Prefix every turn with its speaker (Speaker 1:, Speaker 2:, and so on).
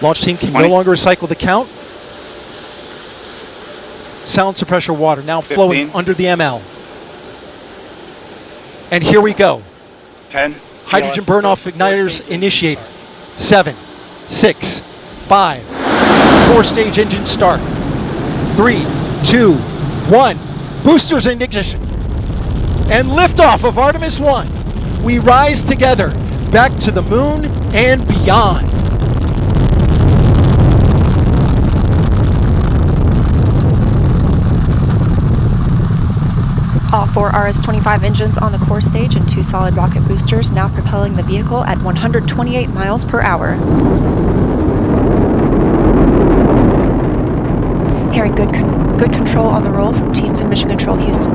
Speaker 1: Launch team can
Speaker 2: 20.
Speaker 1: no longer recycle the count. Sound suppressor water now flowing
Speaker 2: 15.
Speaker 1: under the ML. And here we go.
Speaker 2: 10.
Speaker 1: Hydrogen burn-off igniters initiate. 7, 6, 5. Core stage engine start. 3, 2, 1. Boosters in ignition. And liftoff of Artemis I. We rise together back to the moon and beyond.
Speaker 3: All 4 RS-25 engines on the core stage and 2 solid rocket boosters now propelling the vehicle at 128 miles per hour. Hearing good control on the roll from teams in Mission Control Houston.